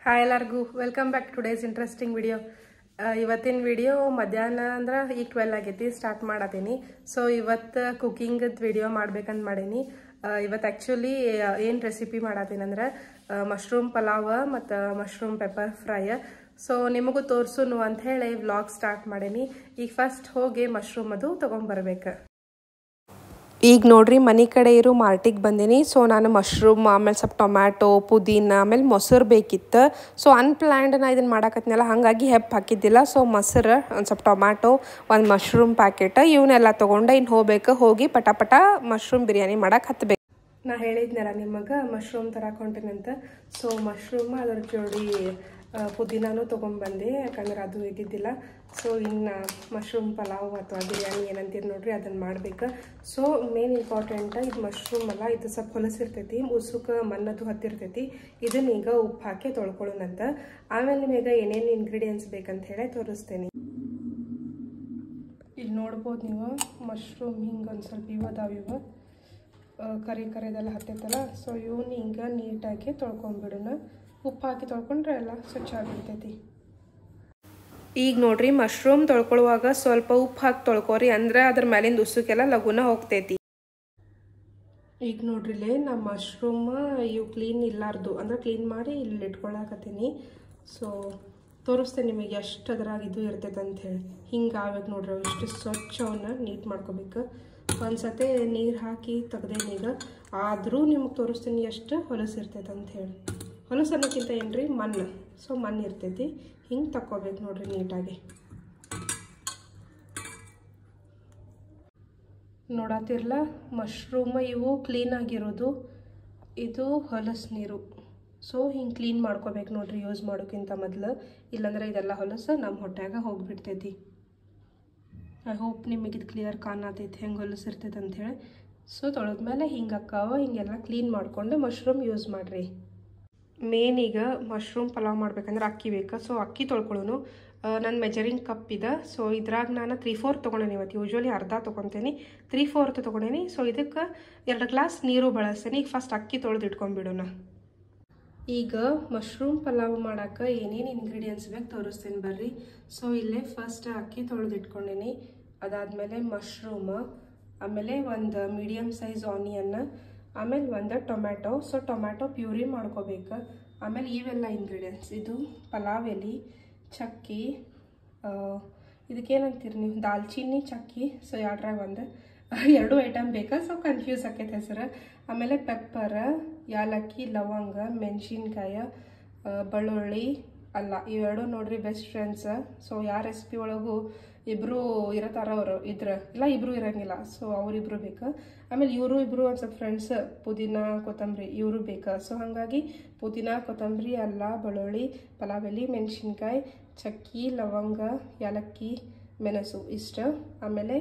Hi ಎಲ್ಲರಿಗೂ welcome back to today's interesting video. ಇವತ್ತಿನ video ಮಧ್ಯಾಹ್ನ ಅಂದ್ರೆ ಈಗ 12 ಆಗೈತಿ, ಸ್ಟಾರ್ಟ್ ಮಾಡತ್ತೀನಿ. ಸೊ ಇವತ್ತು ಕುಕಿಂಗದ ವಿಡಿಯೋ ಮಾಡ್ಬೇಕಂತ ಮಾಡೀನಿ. ಇವತ್ತು ಆ್ಯಕ್ಚುಲಿ ಏನು ರೆಸಿಪಿ ಮಾಡತ್ತೀನಿ ಅಂದ್ರೆ ಮಶ್ರೂಮ್ ಪಲಾವ್ ಮತ್ತು ಮಶ್ರೂಮ್ ಪೆಪ್ಪರ್ ಫ್ರೈ. ಸೊ ನಿಮಗೂ ತೋರಿಸೋನು ಅಂತ ಹೇಳಿ ವ್ಲಾಗ್ ಸ್ಟಾರ್ಟ್ ಮಾಡೀನಿ. ಈಗ ಫಸ್ಟ್ ಹೋಗಿ ಮಶ್ರೂಮ್ ಅದು ತೊಗೊಂಬರ್ಬೇಕು. ಈಗ ನೋಡ್ರಿ ಮನೆ ಕಡೆ ಇರೋ ಮಾರ್ಟಿಗೆ ಬಂದೀನಿ. ಸೊ ನಾನು ಮಶ್ರೂಮ್, ಆಮೇಲೆ ಸ್ವಲ್ಪ ಟೊಮ್ಯಾಟೊ, ಪುದೀನ, ಆಮೇಲೆ ಮೊಸರು ಬೇಕಿತ್ತು. ಸೊ ಅನ್ಪ್ಲ್ಯಾಂಡ್ ನಾ ಇದನ್ನು ಮಾಡಾಕತ್ನಲ್ಲ, ಹಾಗಾಗಿ ಹೆಪ್ಪು ಹಾಕಿದ್ದಿಲ್ಲ. ಸೊ ಮೊಸರು, ಒಂದು ಸ್ವಲ್ಪ ಟೊಮ್ಯಾಟೊ, ಒಂದು ಮಶ್ರೂಮ್ ಪ್ಯಾಕೆಟ್ ಇವನ್ನೆಲ್ಲ ತೊಗೊಂಡೆ ಇನ್ನು ಹೋಗಿ ಪಟ ಮಶ್ರೂಮ್ ಬಿರಿಯಾನಿ ಮಾಡಕ್ಕೆ ಹತ್ಬೇಕು. ನಾ ಹೇಳಿದ್ನಲ್ಲ ನಿಮಗೆ ಮಶ್ರೂಮ್ ತರಕ್ಕೆ ಹೊಂಟೇನಂತ. ಸೊ ಮಶ್ರೂಮ್ ಅದರ ಜೋಡಿ ಪುದೀನಾನು ತೊಗೊಂಡ್ಬಂದೆ, ಯಾಕಂದ್ರೆ ಅದು ಇದ್ದಿದ್ದಿಲ್ಲ. ಸೊ ಇನ್ನು ಮಶ್ರೂಮ್ ಪಲಾವ್ ಅಥವಾ ಬಿರಿಯಾನಿ ಏನಂತೀರಿ ನೋಡ್ರಿ ಅದನ್ನು ಮಾಡ್ಬೇಕು. ಸೊ ಮೇನ್ ಇಂಪಾರ್ಟೆಂಟ್ ಇದು ಮಶ್ರೂಮ್ ಅಲ್ಲ, ಇದು ಸ್ವಲ್ಪ ಹೊಲಸಿರ್ತೈತಿ, ಉಸುಕ ಮಣ್ಣದು ಹತ್ತಿರ್ತೈತಿ. ಇದನ್ನ ಈಗ ಉಪ್ಪು ಹಾಕಿ ತೊಳ್ಕೊಳ್ಳೋಣಂತ. ಆಮೇಲೆ ನಿಮಗೆ ಏನೇನು ಇಂಗ್ರೀಡಿಯೆಂಟ್ಸ್ ಬೇಕಂತ ಹೇಳಿ ತೋರಿಸ್ತೇನೆ. ಇಲ್ಲಿ ನೋಡ್ಬೋದು ನೀವು ಮಶ್ರೂಮ್ ಹಿಂಗೆ ಒಂದು ಸ್ವಲ್ಪ ಇವು ಕರೆದೆಲ್ಲ ಹತ್ತೈತಲ್ಲ. ಸೊ ಇವನ್ನ ಹಿಂಗೆ ನೀಟಾಗಿ ತೊಳ್ಕೊಂಡ್ಬಿಡೋಣ. ಉಪ್ಪು ಹಾಕಿ ತೊಳ್ಕೊಂಡ್ರೆ ಎಲ್ಲ ಸ್ವಚ್ಛ ಆಗಿರ್ತೈತಿ. ಈಗ ನೋಡ್ರಿ ಮಶ್ರೂಮ್ ತೊಳ್ಕೊಳ್ಳುವಾಗ ಸ್ವಲ್ಪ ಉಪ್ಪು ಹಾಕಿ ತೊಳ್ಕೊರಿ, ಅಂದ್ರೆ ಅದ್ರ ಮೇಲಿಂದ ಉಸುಕೆಲ್ಲ ಲಘುನ ಹೋಗ್ತೈತಿ. ಈಗ ನೋಡ್ರಿಲೇ ನಮ್ಮ ಮಶ್ರೂಮ್ ಇವು ಕ್ಲೀನ್ ಇಲ್ಲಾರ್ದು, ಅಂದ್ರೆ ಕ್ಲೀನ್ ಮಾಡಿ ಇಲ್ಲಿ ಇಟ್ಕೊಳಕತ್ತೀನಿ. ಸೊ ತೋರಿಸ್ತೇನೆ ನಿಮಗೆ ಎಷ್ಟು ಅದ್ರಾಗ ಇದು ಇರ್ತೈತೆ ಅಂಥೇಳಿ. ಹಿಂಗೆ ಆಗ್ಬೇಕು ನೋಡ್ರಿ, ಇಷ್ಟು ಸ್ವಚ್ಛ ಅವನ್ನ ನೀಟ್ ಮಾಡ್ಕೋಬೇಕು. ಒಂದ್ಸತಿ ನೀರು ಹಾಕಿ ತೆಗ್ದೇನೀಗ, ಆದರೂ ನಿಮಗೆ ತೋರಿಸ್ತೀನಿ ಎಷ್ಟು ಹೊಲಸಿರ್ತೈತೆ ಅಂಥೇಳಿ. ಹೊಲಸು ಅನ್ನೋಕ್ಕಿಂತ ಏನ್ರಿ ಮಣ್ಣು. ಸೊ ಮಣ್ಣು ಇರ್ತೈತಿ, ಹಿಂಗೆ ತಕ್ಕೋಬೇಕು ನೋಡ್ರಿ ನೀಟಾಗಿ. ನೋಡತ್ತಿರಲ್ಲ ಮಶ್ರೂಮ್ ಇವು ಕ್ಲೀನ್ ಆಗಿರೋದು, ಇದು ಹೊಲಸು ನೀರು. ಸೊ ಹಿಂಗೆ ಕ್ಲೀನ್ ಮಾಡ್ಕೋಬೇಕು ನೋಡ್ರಿ ಯೂಸ್ ಮಾಡೋಕ್ಕಿಂತ ಮೊದಲು, ಇಲ್ಲಾಂದ್ರೆ ಇದೆಲ್ಲ ಹೊಲಸು ನಮ್ಮ ಹೊಟ್ಯಾಗ ಹೋಗಿಬಿಡ್ತೈತಿ. ಐ ಹೋಪ್ ನಿಮಗೆ ಇದು ಕ್ಲಿಯರ್ ಕಾಣತೈತಿ ಹೆಂಗೆ ಹೊಲಸಿರ್ತೈತೆ ಅಂಥೇಳಿ. ಸೊ ತೊಳೆದ್ಮೇಲೆ ಹಿಂಗೆ ಅಕ್ಕಾವ ಹಿಂಗೆಲ್ಲ ಕ್ಲೀನ್ ಮಾಡಿಕೊಂಡು ಮಶ್ರೂಮ್ ಯೂಸ್ ಮಾಡಿರಿ. ಮೇನ್ ಈಗ ಮಶ್ರೂಮ್ ಪಲಾವ್ ಮಾಡ್ಬೇಕಂದ್ರೆ ಅಕ್ಕಿ ಬೇಕು. ಸೊ ಅಕ್ಕಿ ತೊಳ್ಕೊಳ್ಳೋನು. ನನ್ನ ಮೆಜರಿಂಗ್ ಕಪ್ ಇದೆ. ಸೊ ಇದ್ರಾಗ ನಾನು 3/4 ತೊಗೊಂಡೇನಿ. ಇವತ್ತು ಯೂಶ್ವಲಿ ಅರ್ಧ ತೊಗೊತೀನಿ, 3/4 ತೊಗೊಂಡೇನಿ. ಸೊ ಇದಕ್ಕೆ 2 ಗ್ಲಾಸ್ ನೀರು ಬಳಸ್ತೇನೆ. ಈಗ ಫಸ್ಟ್ ಅಕ್ಕಿ ತೊಳೆದು ಇಟ್ಕೊಂಡ್ಬಿಡೋಣ. ಈಗ ಮಶ್ರೂಮ್ ಪಲಾವ್ ಮಾಡೋಕ್ಕೆ ಏನೇನು ಇಂಗ್ರೀಡಿಯೆಂಟ್ಸ್ ಬೇಕು ತೋರಿಸ್ತೇನೆ ಬರ್ರಿ. ಸೊ ಇಲ್ಲೇ ಫಸ್ಟ್ ಅಕ್ಕಿ ತೊಳೆದು ಇಟ್ಕೊಂಡೇನಿ, ಅದಾದಮೇಲೆ ಮಶ್ರೂಮ್, ಆಮೇಲೆ ಒಂದು ಮೀಡಿಯಮ್ ಸೈಜ್ ಆನಿಯನ್, ಆಮೇಲೆ ಒಂದು ಟೊಮ್ಯಾಟೊ. ಸೊ ಟೊಮ್ಯಾಟೊ ಪ್ಯೂರಿ ಮಾಡ್ಕೋಬೇಕು. ಆಮೇಲೆ ಇವೆಲ್ಲ ಇಂಗ್ರೀಡಿಯೆಂಟ್ಸ್, ಇದು ಪಲಾವ್ ಎಲೆ, ಚಕ್ಕಿ, ಇದಕ್ಕೇನಂತೀರಿ ನೀವು, ದಾಲ್ಚಿನ್ನಿ, ಚಕ್ಕಿ. ಸೊ ಎರಡು ಐಟಮ್ ಬೇಕಾ, ಸೊ ಕನ್ಫ್ಯೂಸ್ ಆಕೈತೆ ಹೆಸರು. ಆಮೇಲೆ ಪೆಪ್ಪರ್, ಯಾಲಕ್ಕಿ, ಲವಂಗ, ಮೆಣಸಿನ್ಕಾಯಿ, ಬೆಳ್ಳುಳ್ಳಿ, ಅಲ್ಲ. ಇವೆರಡು ನೋಡ್ರಿ ಬೆಸ್ಟ್ ಫ್ರೆಂಡ್ಸ್. ಸೊ ಯಾವ ರೆಸಿಪಿ ಒಳಗೂ ಇಬ್ಬರು ಇರತ್ತಾರ, ಅವರು ಇಲ್ಲ ಇಬ್ಬರು ಇರೋಂಗಿಲ್ಲ. ಸೊ ಅವರಿಬ್ರು ಬೇಕು. ಆಮೇಲೆ ಇವರು ಇಬ್ಬರು ಒಂದು ಸ್ವಲ್ಪ ಫ್ರೆಂಡ್ಸ್, ಪುದೀನ, ಕೊತ್ತಂಬರಿ ಇವರು ಬೇಕು. ಸೊ ಹಾಗಾಗಿ ಪುದೀನ, ಕೊತ್ತಂಬರಿ, ಅಲ್ಲ, ಬೆಳ್ಳುಳ್ಳಿ, ಪಲಾವ್ ಎಲೆ, ಮೆಣಸಿನ್ಕಾಯಿ, ಚಕ್ಕಿ, ಲವಂಗ, ಯಾಲಕ್ಕಿ, ಮೆಣಸು ಇಷ್ಟ. ಆಮೇಲೆ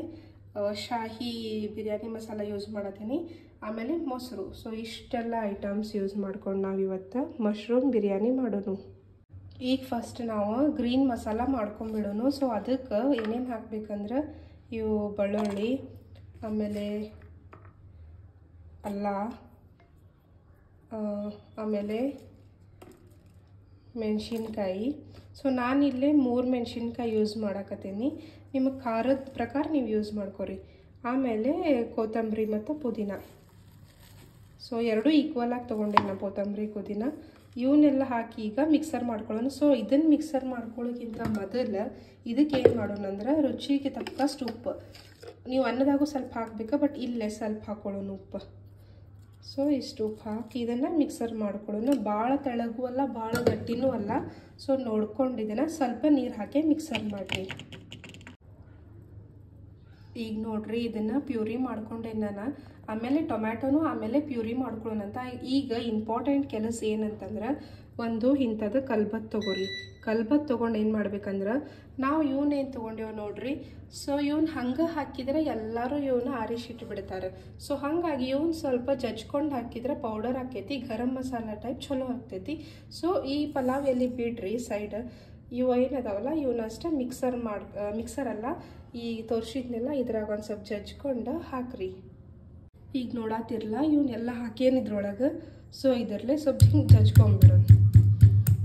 ಶಾಹಿ ಬಿರಿಯಾನಿ ಮಸಾಲ ಯೂಸ್ ಮಾಡತ್ತೀನಿ. ಆಮೇಲೆ ಮೊಸರು. ಸೊ ಇಷ್ಟೆಲ್ಲ ಐಟಮ್ಸ್ ಯೂಸ್ ಮಾಡ್ಕೊಂಡು ನಾವು ಇವತ್ತು ಮಶ್ರೂಮ್ ಬಿರಿಯಾನಿ ಮಾಡೋನು. ಈಗ ಫಸ್ಟ್ ನಾವು ಗ್ರೀನ್ ಮಸಾಲ ಮಾಡ್ಕೊಂಡ್ಬಿಡೋನು. ಸೊ ಅದಕ್ಕೆ ಏನೇನು ಹಾಕ್ಬೇಕಂದ್ರೆ ಇವು ಬೆಳ್ಳುಳ್ಳಿ, ಆಮೇಲೆ ಅಲ್ಲ, ಆಮೇಲೆ ಮೆಣಸಿನ್ಕಾಯಿ. ಸೊ ನಾನಿಲ್ಲಿ 3 ಮೆಣಸಿನ್ಕಾಯಿ ಯೂಸ್ ಮಾಡಕತ್ತೀನಿ. ನಿಮಗೆ ಖಾರದ ಪ್ರಕಾರ ನೀವು ಯೂಸ್ ಮಾಡ್ಕೊರಿ. ಆಮೇಲೆ ಕೊತ್ತಂಬರಿ ಮತ್ತು ಪುದೀನ. ಸೊ ಎರಡೂ ಈಕ್ವಲ್ ಆಗಿ ತೊಗೊಂಡೇನಿ ನಾನು, ಕೊತ್ತಂಬರಿ, ಪುದೀನ. ಇವನ್ನೆಲ್ಲ ಹಾಕಿ ಈಗ ಮಿಕ್ಸರ್ ಮಾಡ್ಕೊಳ್ಳೋಣ. ಸೊ ಇದನ್ನು ಮಿಕ್ಸರ್ ಮಾಡ್ಕೊಳ್ಳೋಕ್ಕಿಂತ ಮೊದಲು ಇದಕ್ಕೆ ಏನು ಮಾಡೋಣ ಅಂದ್ರೆ ರುಚಿಗೆ ತಕ್ಕಷ್ಟು ಉಪ್ಪು. ನೀವು ಅನ್ನದಾಗೂ ಸ್ವಲ್ಪ ಹಾಕಬೇಕು, ಬಟ್ ಇಲ್ಲೇ ಸ್ವಲ್ಪ ಹಾಕೊಳ್ಳೋಣ ಉಪ್ಪು. ಸೊ ಇಷ್ಟು ಉಪ್ಪು ಹಾಕಿ ಇದನ್ನು ಮಿಕ್ಸರ್ ಮಾಡ್ಕೊಳ್ಳೋಣ. ಭಾಳ ತೆಳಗೂ ಅಲ್ಲ, ಭಾಳ ಗಟ್ಟಿನೂ ಅಲ್ಲ. ಸೊ ನೋಡ್ಕೊಂಡು ಇದನ್ನು ಸ್ವಲ್ಪ ನೀರು ಹಾಕಿ ಮಿಕ್ಸರ್ ಮಾಡಿರಿ. ಈಗ ನೋಡ್ರಿ ಇದನ್ನು ಪ್ಯೂರಿ ಮಾಡ್ಕೊಂಡೆ ನಾನು. ಆಮೇಲೆ ಟೊಮ್ಯಾಟೊನು ಆಮೇಲೆ ಪ್ಯೂರಿ ಮಾಡ್ಕೊಳ್ಳೋಣಂತ. ಈಗ ಇಂಪಾರ್ಟೆಂಟ್ ಕೆಲಸ ಏನಂತಂದ್ರೆ, ಒಂದು ಇಂಥದ್ದು ಕಲ್ಬತ್ತು ತೊಗೊರಿ. ಕಲ್ಬತ್ತು ತೊಗೊಂಡು ಏನು ಮಾಡ್ಬೇಕಂದ್ರೆ, ನಾವು ಇವನ್ನೇನು ತೊಗೊಂಡೇವು ನೋಡ್ರಿ. ಸೊ ಇವನ್ನ ಹಂಗೆ ಹಾಕಿದರೆ ಎಲ್ಲರೂ ಇವನ್ನ ಆರಿಸಿಟ್ಟು ಬಿಡ್ತಾರೆ. ಸೊ ಹಾಗಾಗಿ ಇವನ್ನ ಸ್ವಲ್ಪ ಜಜ್ಕೊಂಡು ಹಾಕಿದ್ರೆ ಪೌಡರ್ ಹಾಕೈತಿ, ಗರಂ ಮಸಾಲ ಟೈಪ್ ಚಲೋ ಆಗ್ತೈತಿ. ಸೊ ಈ ಪಲಾವ್ ಎಲೆ ಬಿಡ್ರಿ ಸೈಡ್, ಇವು ಏನದಾವಲ್ಲ ಇವನ್ನಷ್ಟೇ ಮಿಕ್ಸರ್ ಅಲ್ಲ, ಈ ತೋರಿಸಿದ್ನೆಲ್ಲ ಇದ್ರಾಗ ಒಂದು ಸ್ವಲ್ಪ ಜಜ್ಕೊಂಡು ಹಾಕ್ರಿ. ಈಗ ನೋಡತ್ತಿರಲ್ಲ ಇವನ್ನೆಲ್ಲ ಹಾಕೇನಿದ್ರೊಳಗೆ. ಸೊ ಇದರಲ್ಲೇ ಸ್ವಲ್ಪ ಹಿಂಗೆ ಜಜ್ಕೊಂಡ್ಬಿಡೋಣ.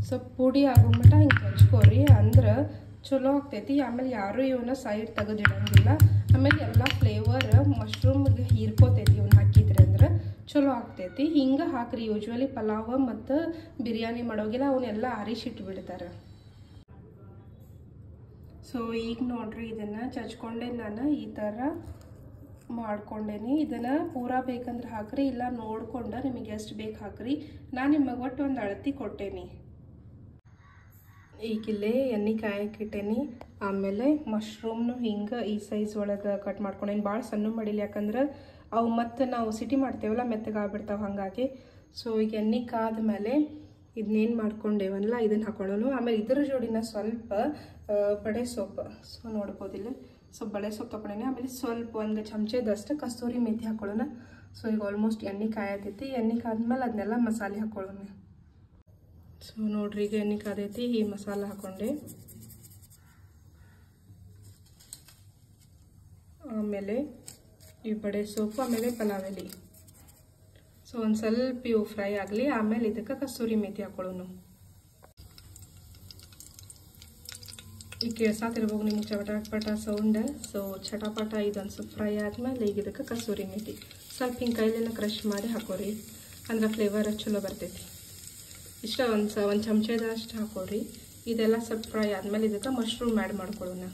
ಸ್ವಲ್ಪ ಪುಡಿ ಆಗೋ ಮಟ್ಟ ಹಿಂಗೆ ಹೆಚ್ಕೋರಿ, ಅಂದ್ರೆ ಚಲೋ ಆಗ್ತೈತಿ. ಆಮೇಲೆ ಯಾರು ಇವನ್ನ ಸೈಡ್ ತೆಗೆದಿಡಂಗಿಲ್ಲ. ಆಮೇಲೆ ಎಲ್ಲ ಫ್ಲೇವರ್ ಮಶ್ರೂಮ್ಗೆ ಹೀರ್ಕೋತೈತಿ ಇವನ್ನ ಹಾಕಿದ್ರೆ, ಅಂದ್ರೆ ಚಲೋ ಆಗ್ತೈತಿ. ಹಿಂಗೆ ಹಾಕ್ರಿ. ಯೂಶ್ವಲಿ ಪಲಾವ್ ಮತ್ತು ಬಿರಿಯಾನಿ ಮಾಡೋಗಿಲ್ಲ ಅವನ್ನೆಲ್ಲ ಆರಿಸಿಟ್ಟು ಬಿಡ್ತಾರೆ. ಸೊ ಈಗ ನೋಡ್ರಿ ಇದನ್ನು ಚಚ್ಕೊಂಡೆ ನಾನು ಈ ಥರ ಮಾಡ್ಕೊಂಡೇನಿ. ಇದನ್ನು ಪೂರಾ ಬೇಕಂದ್ರೆ ಹಾಕ್ರಿ, ಇಲ್ಲ ನೋಡ್ಕೊಂಡು ನಿಮಗೆ ಎಷ್ಟು ಬೇಕು ಹಾಕ್ರಿ. ನಾನು ನಿಮಗೆ ಒಟ್ಟು ಒಂದು ಅಳತಿ ಕೊಟ್ಟೇನಿ. ಈಗಿಲ್ಲೇ ಎಣ್ಣೆ ಕಾಯಕ್ಕಿಟ್ಟೇನಿ. ಆಮೇಲೆ ಮಶ್ರೂಮ್ನು ಹಿಂಗೆ ಈ ಸೈಜ್ ಒಳಗೆ ಕಟ್ ಮಾಡ್ಕೊಂಡೇನಿ. ಭಾಳ ಸಣ್ಣ ಮಾಡಿಲ್ಲ, ಯಾಕಂದ್ರೆ ಅವು ಮತ್ತು ನಾವು ಸಿಟಿ ಮಾಡ್ತೇವಲ್ಲ ಮೆತ್ತಗಾಗ್ಬಿಡ್ತಾವೆ ಹಾಗಾಗಿ. ಸೊ ಈಗ ಎಣ್ಣೆ ಕಾದ್ಮೇಲೆ ಇದನ್ನೇನು ಮಾಡ್ಕೊಂಡೇವಲ್ಲ ಇದನ್ನು ಹಾಕೊಳ್ಳೋಣ. ಆಮೇಲೆ ಇದ್ರ ಜೋಡಿನ ಸ್ವಲ್ಪ ಬಡೆ ಸೊಪ್ಪು, ಸೊ ನೋಡ್ಬೋದಿಲ್ಲ, ಸ್ವಲ್ಪ ಬಡೆ ಸೊಪ್ಪು ತೊಗೊಂಡೇನೆ. ಆಮೇಲೆ ಸ್ವಲ್ಪ ಒಂದು ಚಮಚದಷ್ಟು ಕಸ್ತೂರಿ ಮೇಥಿ ಹಾಕೊಳ್ಳೋಣ. ಸೊ ಈಗ ಆಲ್ಮೋಸ್ಟ್ ಎಣ್ಣೆ ಕಾಯತೈತಿ. ಎಣ್ಣೆ ಕಾದ್ಮೇಲೆ ಅದನ್ನೆಲ್ಲ ಮಸಾಲೆ ಹಾಕೊಳ್ಳೋಣ. ಸೊ ನೋಡ್ರಿ ಈಗ ಎಣ್ಣೆ ಕಾದೈತಿ. ಈ ಮಸಾಲೆ ಹಾಕೊಂಡೆ. ಆಮೇಲೆ ಈ ಬಡೆ ಸೊಪ್ಪು, ಆಮೇಲೆ ಪಲಾವ್ ಎಲೆ. ಸೊ ಒಂದು ಸ್ವಲ್ಪ ಇವು ಫ್ರೈ ಆಗಲಿ. ಆಮೇಲೆ ಇದಕ್ಕೆ ಕಸ್ತೂರಿ ಮೇಥಿ ಹಾಕೊಳ್ಳೋಣ. ಈಗ ಕೇಳ್ಸಾತಿರ್ಬೋದು ನಿಮ್ಗೆ ಚಟಪಟ ಸೌಂಡ್. ಸೊ ಚಟಪಟ ಇದೊಂದು ಸ್ವಲ್ಪ ಫ್ರೈ ಆದ್ಮೇಲೆ ಈಗ ಇದಕ್ಕೆ ಕಸ್ತೂರಿ ಮೇಥಿ ಸ್ವಲ್ಪ ಹಿಂಗೆ ಕೈಲೆಲ್ಲ ಕ್ರಷ್ ಮಾಡಿ ಹಾಕೋರಿ, ಅಂದ್ರೆ ಫ್ಲೇವರ್ ಚಲೋ ಬರ್ತೈತಿ. ಇಷ್ಟ ಒಂದು ಚಮಚದಷ್ಟು ಹಾಕೋರಿ. ಇದೆಲ್ಲ ಸ್ವಲ್ಪ ಫ್ರೈ ಆದ್ಮೇಲೆ ಇದಕ್ಕೆ ಮಶ್ರೂಮ್ ಆ್ಯಡ್ ಮಾಡ್ಕೊಳ್ಳೋಣ.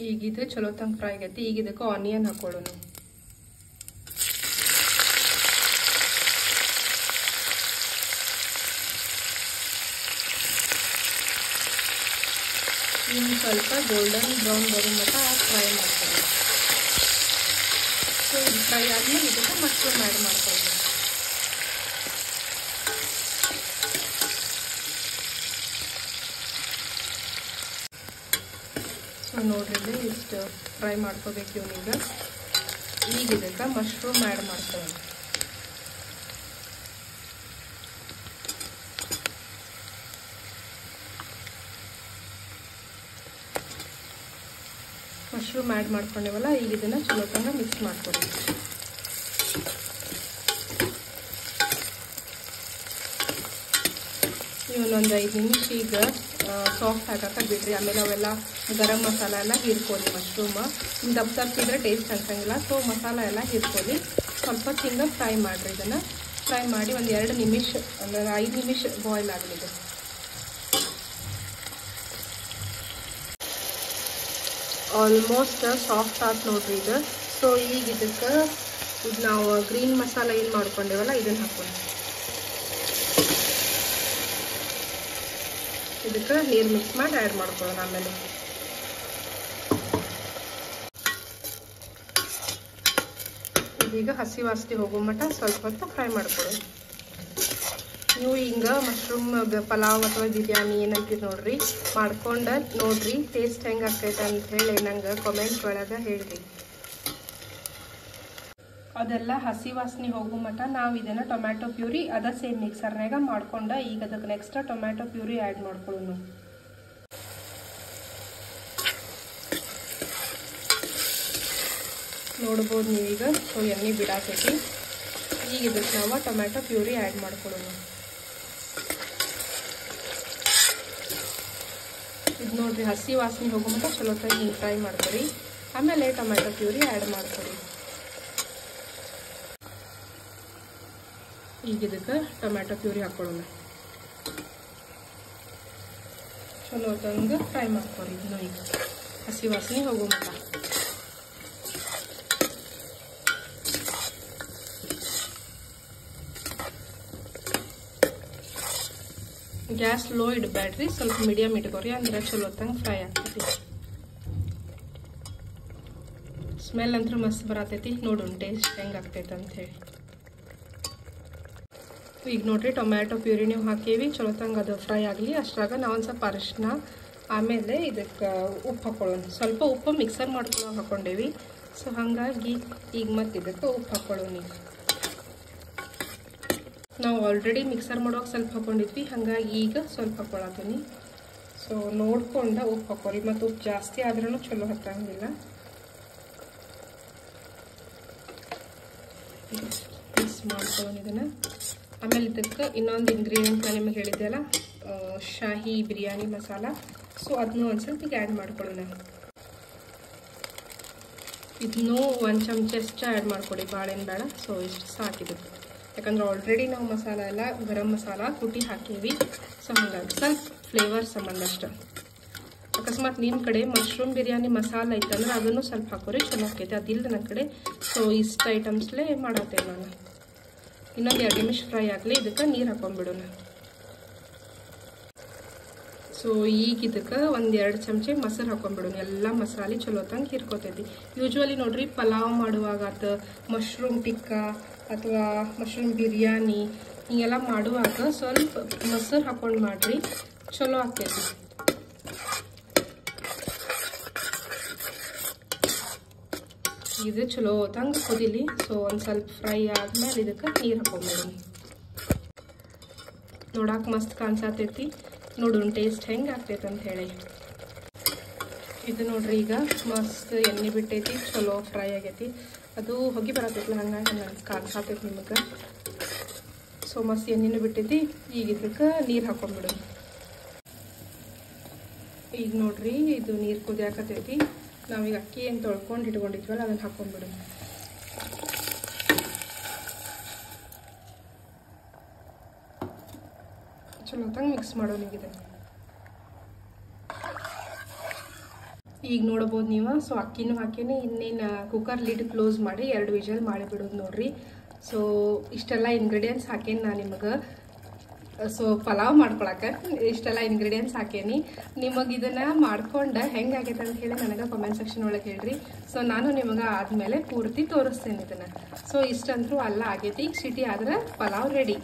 ಈಗ ಇದು ಚಲೋ ತಂಗ ಫ್ರೈ ಆಗೈತಿ. ಈಗ ಇದಕ್ಕೆ ಆನಿಯನ್ ಹಾಕೊಳ್ಳೋಣ. ಇನ್ನು ಸ್ವಲ್ಪ ಗೋಲ್ಡನ್ ಬ್ರೌನ್ ಬರೋ ಮಟ್ಟ ಫ್ರೈ ಮಾಡ್ಕೊಳ್ಳೋಣ. ಸೊ ಇದು ಫ್ರೈ ಆದ್ಮೇಲೆ ಇದಕ್ಕೆ ಮಶ್ರೂಮ್ ಆ್ಯಡ್ ಮಾಡ್ಕೊಳ್ಳೋಣ. ಸೊ ನೋಡ್ರಿ ಇಷ್ಟು ಫ್ರೈ ಮಾಡ್ಕೋಬೇಕು ಇವನೀಗ. ಈಗ ಇದಕ್ಕೆ ಮಶ್ರೂಮ್ ಆ್ಯಡ್ ಮಾಡ್ಕೊಳ್ಳೋಣ. ಮಶ್ರೂಮ್ ಆ್ಯಡ್ ಮಾಡ್ಕೊಂಡೇವಲ್ಲ, ಈಗ ಇದನ್ನು ಚಲೋ ತಂಗ ಮಿಕ್ಸ್ ಮಾಡ್ಕೊಳ್ಳಿ. ಇವನೊಂದು 5 ನಿಮಿಷ ಈಗ ಸಾಫ್ಟ್ ಹಾಕಕ್ಕೆ ಬಿಡ್ರಿ. ಆಮೇಲೆ ಅವೆಲ್ಲ ಗರಂ ಮಸಾಲ ಎಲ್ಲ ಹೀರ್ಕೊಳ್ಳಿ. ಮಶ್ರೂಮ್ ದಪ್ಪ ಇದ್ರೆ ಟೇಸ್ಟ್ ಅನ್ಸಂಗಿಲ್ಲ. ಸೊ ಮಸಾಲ ಎಲ್ಲ ಹೀರ್ಕೊಳ್ಳಿ. ಸ್ವಲ್ಪ ಹಿಂಗೆ ಫ್ರೈ ಮಾಡಿರಿ. ಇದನ್ನು ಫ್ರೈ ಮಾಡಿ ಒಂದು 2 ನಿಮಿಷ ಅಂದರೆ 5 ನಿಮಿಷ ಬಾಯ್ಲ್ ಆಗಲಿದೆ. ಆಲ್ಮೋಸ್ಟ್ ಸಾಫ್ಟ್ ಆಯ್ತು ನೋಡ್ರಿ ಇದು. ಸೊ ಈಗ ಇದಕ್ಕೆ ಇದು ನಾವು ಗ್ರೀನ್ ಮಸಾಲ ಏನು ಮಾಡ್ಕೊಂಡೇವಲ್ಲ ಇದನ್ನು ಹಾಕೋಣ. ಇದಕ್ಕೆ ನೀರು ಮಿಕ್ಸ್ ಮಾಡಿ ಆ್ಯಡ್ ಮಾಡ್ಕೊಳ್ಳೋಣ. ಆಮೇಲೆ ಇದೀಗ ಹಸಿ ವಾಸನೆ ಹೋಗೋ ಮಟ್ಟ ಸ್ವಲ್ಪ ಹೊತ್ತು ಫ್ರೈ ಮಾಡ್ಕೊಳ್ಳೋಣ. ನೀವು ಹಿಂಗೆ ಮಶ್ರೂಮ್ ಪಲಾವ್ ಅಥವಾ ಬಿರಿಯಾನಿ ಏನಂತೀರಿ ನೋಡ್ರಿ, ಮಾಡ್ಕೊಂಡು ನೋಡ್ರಿ ಟೇಸ್ಟ್ ಹೆಂಗೆ ಆಗ್ತೈತೆ ಅಂತ ಹೇಳಿ ನಂಗೆ ಕಾಮೆಂಟ್ ಒಳಗೆ ಹೇಳ್ರಿ. ಅದೆಲ್ಲ ಹಸಿ ವಾಸನೆ ಹೋಗೋ ಮಟ್ಟ ನಾವು ಇದನ್ನು ಟೊಮ್ಯಾಟೊ ಪ್ಯೂರಿ ಅದ ಸೇಮ್ ಮಿಕ್ಸರ್ನಾಗ ಮಾಡ್ಕೊಂಡು ಈಗ ಅದಕ್ಕೆ ನೆಕ್ಸ್ಟ್ ಟೊಮ್ಯಾಟೊ ಪ್ಯೂರಿ ಆ್ಯಡ್ ಮಾಡ್ಕೊಳ್ಳೋಣ. ನೋಡ್ಬೋದು ನೀವೀಗ. ಸೊ ಎಣ್ಣೆ ಬಿಡಾಕೈತಿ. ಈಗ ಇದಕ್ಕೆ ನಾವು ಟೊಮ್ಯಾಟೊ ಪ್ಯೂರಿ ಆ್ಯಡ್ ಮಾಡ್ಕೊಳ್ಳೋಣ. ಇದು ನೋಡ್ರಿ ಹಸಿ ವಾಸನೆ ಹೋಗೋ ಮಟ್ಟ ಚಲೋ ತರ ಹಿಂಗೆ ಫ್ರೈ ಮಾಡ್ಕೊರಿ. ಆಮೇಲೆ ಟೊಮ್ಯಾಟೊ ಪ್ಯೂರಿ ಆ್ಯಡ್ ಮಾಡ್ಕೊರಿ. ಈಗ ಇದಕ್ಕೆ ಟೊಮ್ಯಾಟೊ ಪ್ಯೂರಿ ಹಾಕೊಳ್ಳೋಣ. ಚಲೋ ತಂಗ ಫ್ರೈ ಮಾಡ್ಕೊರಿ. ಇದನ್ನು ಈಗ ಹಸಿ ವಾಸನೆ ಹೋಗೋ ಮಟ್ಟ. ಗ್ಯಾಸ್ ಲೋ ಇಡಬೇಡ್ರಿ, ಸ್ವಲ್ಪ ಮೀಡಿಯಮ್ ಇಟ್ಕೋರಿ, ಅಂದ್ರೆ ಚಲೋ ತಂಗ ಫ್ರೈ ಆಗ್ತೈತಿ. ಸ್ಮೆಲ್ ಅಂತೂ ಮಸ್ತ್ ಬರತೈತಿ. ನೋಡೋಣ ಟೇಸ್ಟ್ ಹೆಂಗೆ ಆಗ್ತೈತೆ ಅಂತ ಹೇಳಿ. ಈಗ ನೋಡ್ರಿ ಟೊಮ್ಯಾಟೊ ಪ್ಯೂರಿ ನೀವು ಹಾಕೀವಿ, ಚಲೋ ತಂಗ ಅದು ಫ್ರೈ ಆಗಲಿ. ಅಷ್ಟ್ರಾಗ ನಾವು ಒಂದು ಸ್ವಲ್ಪ ಅರಿಶಿನ, ಆಮೇಲೆ ಇದಕ್ಕೆ ಉಪ್ಪು ಹಾಕೊಳ್ಳೋಣ. ಸ್ವಲ್ಪ ಉಪ್ಪು ಮಿಕ್ಸರ್ ಮಾಡ್ಕೊಳ್ಳೋ ಹಾಕೊಂಡೇವಿ. ಸೊ ಹಾಗಾಗಿ ಈಗ ಮತ್ತೆ ಇದಕ್ಕೆ ಉಪ್ಪು ಹಾಕೊಳ್ಳೋಣ. ಈಗ ನಾವು ಆಲ್ರೆಡಿ ಮಿಕ್ಸರ್ ಮಾಡೋಕೆ ಸ್ವಲ್ಪ ಹಾಕೊಂಡಿದ್ವಿ, ಹಾಗಾಗಿ ಈಗ ಸ್ವಲ್ಪ ಹಾಕೊಳತ್ತೀನಿ. ಸೊ ನೋಡ್ಕೊಂಡು ಉಪ್ಪು ಹಾಕೋರಿ. ಮತ್ತು ಉಪ್ಪು ಜಾಸ್ತಿ ಆದ್ರೂ ಚಲೋ ಹತ್ತಂಗಿಲ್ಲ. ಮಿಕ್ಸ್ ಮಾಡ್ಕೊಳ್ಳೋಣ ಇದನ್ನು. ಆಮೇಲೆ ಇದಕ್ಕೆ ಇನ್ನೊಂದು ಇಂಗ್ರೀಡಿಯೆಂಟ್ ನಾನು ನಿಮಗೆ ಹೇಳಿದ್ದೆ ಅಲ್ಲ, ಶಾಹಿ ಬಿರಿಯಾನಿ ಮಸಾಲ. ಸೊ ಅದನ್ನು ಒಂದು ಸ್ವಲ್ಪ ಈಗ ಆ್ಯಡ್ ಮಾಡ್ಕೊಳ್ಳೋಣ. ಇದನ್ನೂ 1 ಚಮಚಷ್ಟು ಆ್ಯಡ್ ಮಾಡ್ಕೊಳ್ಳಿ, ಭಾಳೇನು ಬೇಡ. ಸೊ ಇಷ್ಟು ಸಾಕಿದೆ, ಯಾಕಂದ್ರೆ ಆಲ್ರೆಡಿ ನಾವು ಮಸಾಲ ಎಲ್ಲ ಗರಂ ಮಸಾಲ ಕುಟ್ಟಿ ಹಾಕೀವಿ. ಸೊ ಹಾಗಾಗಿ ಸ್ವಲ್ಪ ಫ್ಲೇವರ್ ಸಂಬಂಧ ಅಷ್ಟೆ. ಅಕಸ್ಮಾತ್ ನಿಮ್ಮ ಕಡೆ ಮಶ್ರೂಮ್ ಬಿರಿಯಾನಿ ಮಸಾಲ ಐತಂದ್ರೆ ಅದನ್ನು ಸ್ವಲ್ಪ ಹಾಕೋರಿ, ಚಲೋ ಆಕೈತೆ. ಅದಿಲ್ಲ ನನ್ನ ಕಡೆ. ಸೊ ಇಷ್ಟು ಐಟಮ್ಸ್ಲೇ ಮಾಡತ್ತೆ ನಾನು. ಇನ್ನೊಂದು 2 ನಿಮಿಷ ಫ್ರೈ ಆಗಲಿ. ಇದಕ್ಕೆ ನೀರು ಹಾಕೊಂಡ್ಬಿಡೋಣ. ಸೊ ಈಗ ಇದಕ್ಕೆ 1-2 ಚಮಚೆ ಮೊಸರು ಹಾಕೊಂಡ್ಬಿಡೋಣ. ಎಲ್ಲ ಮಸಾಲೆ ಚಲೋ ತಂಗೆ ಹಿರ್ಕೋತೈತಿ. ಯೂಶ್ವಲಿ ನೋಡ್ರಿ ಪಲಾವ್ ಮಾಡುವಾಗ ಮಶ್ರೂಮ್ ಟಿಕ್ಕಾ ಅಥವಾ ಮಶ್ರೂಮ್ ಬಿರಿಯಾನಿ ಹಿಂಗೆಲ್ಲ ಮಾಡುವಾಗ ಸ್ವಲ್ಪ ಮೊಸರು ಹಾಕೊಂಡು ಮಾಡ್ರಿ, ಚಲೋ ಆಗ್ತೈತಿ. ಇದು ಚಲೋ ತಂಗೆ ಕುದಿಲಿ. ಸೊ ಒಂದು ಸ್ವಲ್ಪ ಫ್ರೈ ಆದ್ಮೇಲೆ ಇದಕ್ಕೆ ನೀರು ಹಾಕೊಂಡ್ಬಿಡೋಣ. ನೋಡಕ್ಕೆ ಮಸ್ತ್ ಕಾಣಿಸತೈತಿ. ನೋಡೋಣ ಟೇಸ್ಟ್ ಹೆಂಗೆ ಆಗ್ತೈತೆ ಅಂತ ಹೇಳಿ. ಇದು ನೋಡ್ರಿ ಈಗ ಮಸ್ತ್ ಎಣ್ಣೆ ಬಿಟ್ಟೈತಿ, ಚಲೋ ಫ್ರೈ ಆಗೈತಿ. ಅದು ಹೊಗೆ ಬರತೈತಿಲ್ಲ, ಹಂಗಾಗಿ ನಂಗೆ ಕಾಣಿಸತೈತಿ ನಿಮಗೆ. ಸೊ ಮಸ್ತ್ ಎಣ್ಣೆನೂ ಬಿಟ್ಟೈತಿ. ಈಗ ಇದಕ್ಕೆ ನೀರು ಹಾಕೊಂಡ್ಬಿಡೋಣ. ಈಗ ನೋಡ್ರಿ ಇದು ನೀರು ಕುದಿಯಾಕತೈತಿ. ನಾವೀಗ ಅಕ್ಕಿ ಏನು ತೊಳ್ಕೊಂಡು ಇಟ್ಕೊಂಡಿದ್ವಲ್ಲ ಅದನ್ನು ಹಾಕೊಂಡ್ಬಿಡೋಣ. ಚಲೋ ತಂಗೆ ಮಿಕ್ಸ್ ಮಾಡೋಣ. ಈಗ ನೋಡ್ಬೋದು ನೀವು. ಸೊ ಅಕ್ಕಿನೂ ಹಾಕೀನಿ. ಇನ್ನೇನು ಕುಕ್ಕರ್ ಲಿಡ್ ಕ್ಲೋಸ್ ಮಾಡಿ 2 ವಿಷಲ್ ಮಾಡಿಬಿಡೋದು ನೋಡ್ರಿ. ಸೊ ಇಷ್ಟೆಲ್ಲ ಇಂಗ್ರೀಡಿಯೆಂಟ್ಸ್ ಹಾಕೇನಿ ನಾನು ನಿಮಗೆ. ಸೊ ಪಲಾವ್ ಮಾಡ್ಕೊಳಕ್ಕೆ ಇಷ್ಟೆಲ್ಲ ಇಂಗ್ರೀಡಿಯೆಂಟ್ಸ್ ಹಾಕೇನಿ. ನಿಮಗೆ ಇದನ್ನು ಮಾಡ್ಕೊಂಡು ಹೆಂಗಾಗೈತೆ ಅಂತ ಹೇಳಿ ನನಗೆ ಕಮೆಂಟ್ ಸೆಕ್ಷನ್ ಒಳಗೆ ಹೇಳ್ರಿ. ಸೊ ನಾನು ನಿಮಗೆ ಆದಮೇಲೆ ಪೂರ್ತಿ ತೋರಿಸ್ತೇನೆ ಇದನ್ನು. ಸೊ ಇಷ್ಟಂತರೂ ಅಲ್ಲ ಆಗೈತಿ. ಈಗ ಸಿಟಿ ಆದ್ರೆ ಪಲಾವ್ ರೆಡಿ.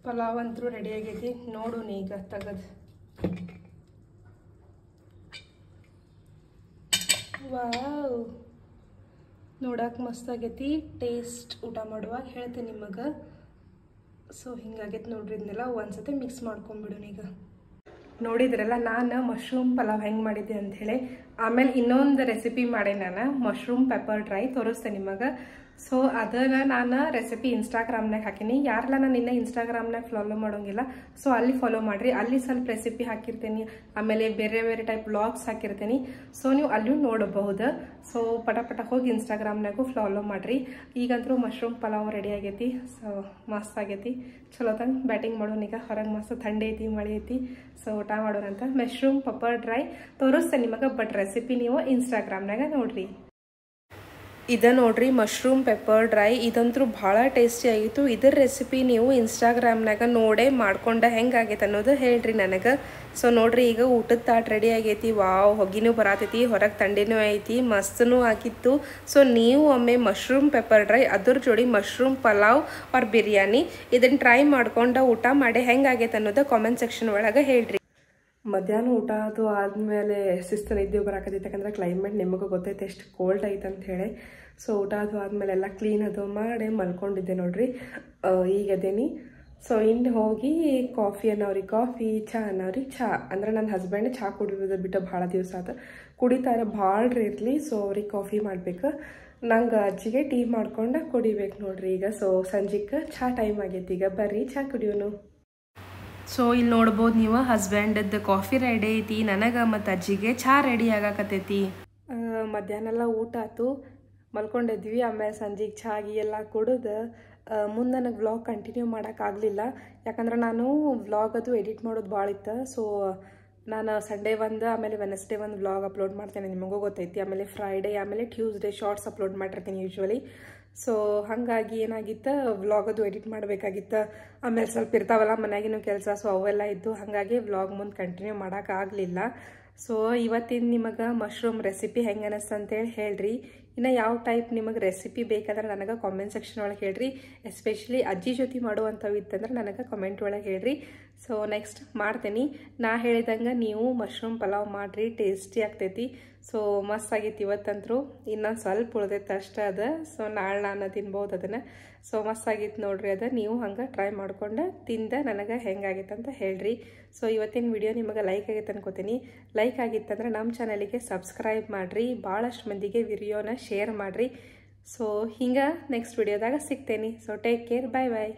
ಪಲಾವ್ ಅಂತೂ ರೆಡಿ ಆಗೈತಿ. ನೋಡೋಣ ಈಗ ತೆಗೆದು. ವಾವ್, ನೋಡಕ್ಕೆ ಮಸ್ತ್ ಆಗೈತಿ. ಟೇಸ್ಟ್ ಊಟ ಮಾಡುವಾಗ ಹೇಳ್ತೀನಿ ನಿಮಗೆ. ಸೊ ಹಿಂಗಾಗೈತೆ ನೋಡ್ರಿ. ಇದನ್ನೆಲ್ಲ ಒಂದ್ಸತಿ ಮಿಕ್ಸ್ ಮಾಡ್ಕೊಂಡ್ಬಿಡೋಣ. ಈಗ ನೋಡಿದ್ರಲ್ಲ ನಾನು ಮಶ್ರೂಮ್ ಪಲಾವ್ ಹೆಂಗೆ ಮಾಡಿದ್ದೆ ಅಂಥೇಳಿ. ಆಮೇಲೆ ಇನ್ನೊಂದು ರೆಸಿಪಿ ಮಾಡೇ ನಾನು, ಮಶ್ರೂಮ್ ಪೆಪ್ಪರ್ ಡ್ರೈ, ತೋರಿಸ್ತೇನೆ ನಿಮಗೆ. ಸೊ ಅದನ್ನು ನಾನು ರೆಸಿಪಿ ಇನ್ಸ್ಟಾಗ್ರಾಮ್ನಾಗ ಹಾಕೀನಿ. ಯಾರೆಲ್ಲ ನಾನು ಇನ್ನೂ ಇನ್ಸ್ಟಾಗ್ರಾಮ್ನಾಗ ಫಾಲೋ ಮಾಡೋಂಗಿಲ್ಲ, ಸೊ ಅಲ್ಲಿ ಫಾಲೋ ಮಾಡಿರಿ. ಅಲ್ಲಿ ಸ್ವಲ್ಪ ರೆಸಿಪಿ ಹಾಕಿರ್ತೀನಿ. ಆಮೇಲೆ ಬೇರೆ ಬೇರೆ ಟೈಪ್ ವ್ಲಾಗ್ಸ್ ಹಾಕಿರ್ತೀನಿ. ಸೊ ನೀವು ಅಲ್ಲೂ ನೋಡಬಹುದು. ಸೊ ಪಟ ಹೋಗಿ ಇನ್ಸ್ಟಾಗ್ರಾಮ್ನಾಗೂ ಫಾಲೋ ಮಾಡಿರಿ. ಈಗಂತೂ ಮಶ್ರೂಮ್ ಪಲಾವ್ ರೆಡಿ ಆಗೈತಿ. ಸೊ ಮಸ್ತ್ ಆಗೈತಿ. ಚಲೋ ತಂಗೆ ಬ್ಯಾಟಿಂಗ್ ಮಾಡೋಣ. ಈಗ ಹೊರಗೆ ಮಸ್ತ್ ಥಂಡಿ ಐತಿ, ಮಳೆ ಐತಿ. ಸೊ ಊಟ ಮಾಡೋಣ ಅಂತ ಮಶ್ರೂಮ್ ಪೆಪ್ಪರ್ ಡ್ರೈ ತೋರಿಸ್ತೇನೆ ನಿಮಗೆ. ಬಟ್ ರೆಸಿಪಿ ನೀವು ಇನ್ಸ್ಟಾಗ್ರಾಮ್ನಾಗ ನೋಡ್ರಿ. ಇದು ನೋಡ್ರಿ ಮಶ್ರೂಮ್ ಪೆಪ್ಪರ್ ಡ್ರೈ. ಇದಂತೂ ಭಾಳ ಟೇಸ್ಟಿ ಆಗಿತ್ತು. ಇದರ ರೆಸಿಪಿ ನೀವು ಇನ್ಸ್ಟಾಗ್ರಾಮ್ನಾಗ ನೋಡೇ ಮಾಡ್ಕೊಂಡ ಹೆಂಗಾಗೈತೆ ಅನ್ನೋದು ಹೇಳ್ರಿ ನನಗೆ. ಸೊ ನೋಡ್ರಿ ಈಗ ಊಟದ ತಾಟ್ ರೆಡಿ ಆಗೈತಿ. ವಾವ್, ಹೊಗಿನೂ ಬರತೈತಿ, ಹೊರಗೆ ಥಂಡಿನೂ ಐತಿ, ಮಸ್ತನೂ ಆಗಿತ್ತು. ಸೊ ನೀವು ಒಮ್ಮೆ ಮಶ್ರೂಮ್ ಪೆಪ್ಪರ್ ಡ್ರೈ ಅದ್ರ ಜೋಡಿ ಮಶ್ರೂಮ್ ಪಲಾವ್ ಆರ್ ಬಿರಿಯಾನಿ ಇದನ್ನು ಟ್ರೈ ಮಾಡ್ಕೊಂಡು ಊಟ ಮಾಡಿ ಹೆಂಗಾಗೈತೆ ಅನ್ನೋದು ಕಾಮೆಂಟ್ ಸೆಕ್ಷನ್ ಒಳಗೆ ಹೇಳ್ರಿ. ಮಧ್ಯಾಹ್ನ ಊಟ ಅದು ಆದಮೇಲೆ ಶಿಸ್ತು ನಿದ್ದೆ ಬರಾಕತ್ತೈತೆ. ಯಾಕಂದ್ರೆ ಕ್ಲೈಮೇಟ್ ನಿಮಗೆ ಗೊತ್ತೈತೆ ಎಷ್ಟು ಕೋಲ್ಡ್ ಐತೆ ಅಂತ ಹೇಳಿ. ಸೊ ಊಟ ಅದು ಆದಮೇಲೆ ಎಲ್ಲ ಕ್ಲೀನ್ ಅದು ಮಾಡಿ ಮಲ್ಕೊಂಡಿದ್ದೆ ನೋಡ್ರಿ. ಈಗ ಅದೇನಿ. ಸೊ ಇನ್ನು ಹೋಗಿ ಕಾಫಿ ಅನ್ನೋರಿಗೆ ಕಾಫಿ, ಚಹಾ ಅನ್ನೋರಿಗೆ ಚಹಾ. ಅಂದ್ರೆ ನನ್ನ ಹಸ್ಬೆಂಡ್ ಚಹಾ ಕುಡಿಯೋದು ಬಿಟ್ಟು ಭಾಳ ದಿವಸ ಆತ ಕುಡಿತಾರೆ, ಭಾಳ ಇರಲಿ. ಸೊ ಅವ್ರಿಗೆ ಕಾಫಿ ಮಾಡ್ಬೇಕು. ನಂಗೆ ಅಜ್ಜಿಗೆ ಟೀ ಮಾಡ್ಕೊಂಡು ಕುಡಿಬೇಕು ನೋಡ್ರಿ ಈಗ. ಸೊ ಸಂಜೆಗೆ ಚಹಾ ಟೈಮ್ ಆಗೈತಿ. ಈಗ ಬರ್ರಿ ಚಹಾ ಕುಡಿಯೋನು. ಸೊ ಇಲ್ಲಿ ನೋಡ್ಬೋದು ನೀವು, ಹಸ್ಬೆಂಡದ್ದು ಕಾಫಿ ರೆಡಿ ಐತಿ, ನನಗೆ ಮತ್ತು ಅಜ್ಜಿಗೆ ಚಹಾ ರೆಡಿ ಆಗಾಕತ್ತೈತಿ. ಮಧ್ಯಾಹ್ನ ಎಲ್ಲ ಊಟ ಆಯ್ತು, ಮಲ್ಕೊಂಡಿದ್ವಿ. ಆಮೇಲೆ ಸಂಜೆಗೆ ಚಾಗಿ ಎಲ್ಲ ಕುಡಿದು ಮುಂದೆ ನನಗೆ ವ್ಲಾಗ್ ಕಂಟಿನ್ಯೂ ಮಾಡೋಕ್ಕಾಗಲಿಲ್ಲ. ಯಾಕಂದ್ರೆ ನಾನು ವ್ಲಾಗ್ ಅದು ಎಡಿಟ್ ಮಾಡೋದು ಭಾಳ ಇತ್ತು. ಸೊ ನಾನು ಸಂಡೇ ಒಂದು, ಆಮೇಲೆ ವೆನಸ್ಡೇ ಒಂದು ವ್ಲಾಗ್ ಅಪ್ಲೋಡ್ ಮಾಡ್ತೇನೆ, ನಿಮಗೂ ಗೊತ್ತೈತಿ. ಆಮೇಲೆ ಫ್ರೈಡೇ, ಆಮೇಲೆ ಟ್ಯೂಸ್ಡೇ ಶಾರ್ಟ್ಸ್ ಅಪ್ಲೋಡ್ ಮಾಡಿರ್ತೀನಿ ಯೂಶ್ವಲಿ. ಸೊ ಹಾಗಾಗಿ ಏನಾಗಿತ್ತು, ವ್ಲಾಗ್ ಅದು ಎಡಿಟ್ ಮಾಡಬೇಕಾಗಿತ್ತು. ಆಮೇಲೆ ಸ್ವಲ್ಪ ಇರ್ತಾವಲ್ಲ ಮನೆಯಾಗಿನೂ ಕೆಲಸ, ಸೊ ಅವೆಲ್ಲ ಇದ್ದು. ಹಾಗಾಗಿ ವ್ಲಾಗ್ ಮುಂದೆ ಕಂಟಿನ್ಯೂ ಮಾಡೋಕ್ಕಾಗಲಿಲ್ಲ. ಸೊ ಇವತ್ತಿನ ನಿಮಗೆ ಮಶ್ರೂಮ್ ರೆಸಿಪಿ ಹೆಂಗೆ ಅನ್ನಿಸ್ತು ಅಂತೇಳಿ ಹೇಳ್ರಿ. ಇನ್ನು ಯಾವ ಟೈಪ್ ನಿಮಗೆ ರೆಸಿಪಿ ಬೇಕಾದ್ರೆ ನನಗೆ ಕಾಮೆಂಟ್ ಸೆಕ್ಷನ್ ಒಳಗೆ ಹೇಳ್ರಿ. ಎಸ್ಪೆಷಲಿ ಅಜ್ಜಿ ಜೊತೆ ಮಾಡುವಂಥವು ಇತ್ತಂದ್ರೆ ನನಗೆ ಕಮೆಂಟ್ ಒಳಗೆ ಹೇಳ್ರಿ. ಸೊ ನೆಕ್ಸ್ಟ್ ಮಾಡ್ತೀನಿ. ನಾ ಹೇಳಿದಂಗೆ ನೀವು ಮಶ್ರೂಮ್ ಪಲಾವ್ ಮಾಡಿರಿ, ಟೇಸ್ಟಿ ಆಗ್ತೈತಿ. ಸೊ ಮಸ್ತ್ ಆಗೈತಿ ಇವತ್ತಂತರೂ. ಇನ್ನೊಂದು ಸ್ವಲ್ಪ ಉಳ್ದೈತೆ ಅಷ್ಟೇ ಅದು. ಸೊ ನಾಳೆ ನಾನು ತಿನ್ಬೋದು ಅದನ್ನು. ಸೊ ಮಸ್ತ್ ಆಗಿತ್ತು ನೋಡ್ರಿ ಅದು. ನೀವು ಹಂಗೆ ಟ್ರೈ ಮಾಡ್ಕೊಂಡು ತಿಂದ ನನಗೆ ಹೆಂಗಾಗೈತೆ ಅಂತ ಹೇಳ್ರಿ. ಸೊ ಇವತ್ತಿನ ವಿಡಿಯೋ ನಿಮಗೆ ಲೈಕ್ ಆಗೈತೆ ಅನ್ಕೋತೀನಿ. ಲೈಕ್ ಆಗಿತ್ತಂದ್ರೆ ನಮ್ಮ ಚಾನಲಿಗೆ ಸಬ್ಸ್ಕ್ರೈಬ್ ಮಾಡಿರಿ. ಭಾಳಷ್ಟು ಮಂದಿಗೆ ವಿಡಿಯೋನ ಶೇರ್ ಮಾಡಿರಿ. ಸೊ ಹಿಂಗೆ ನೆಕ್ಸ್ಟ್ ವಿಡಿಯೋದಾಗ ಸಿಗ್ತೇನೆ. ಸೊ ಟೇಕ್ ಕೇರ್, ಬಾಯ್ ಬಾಯ್.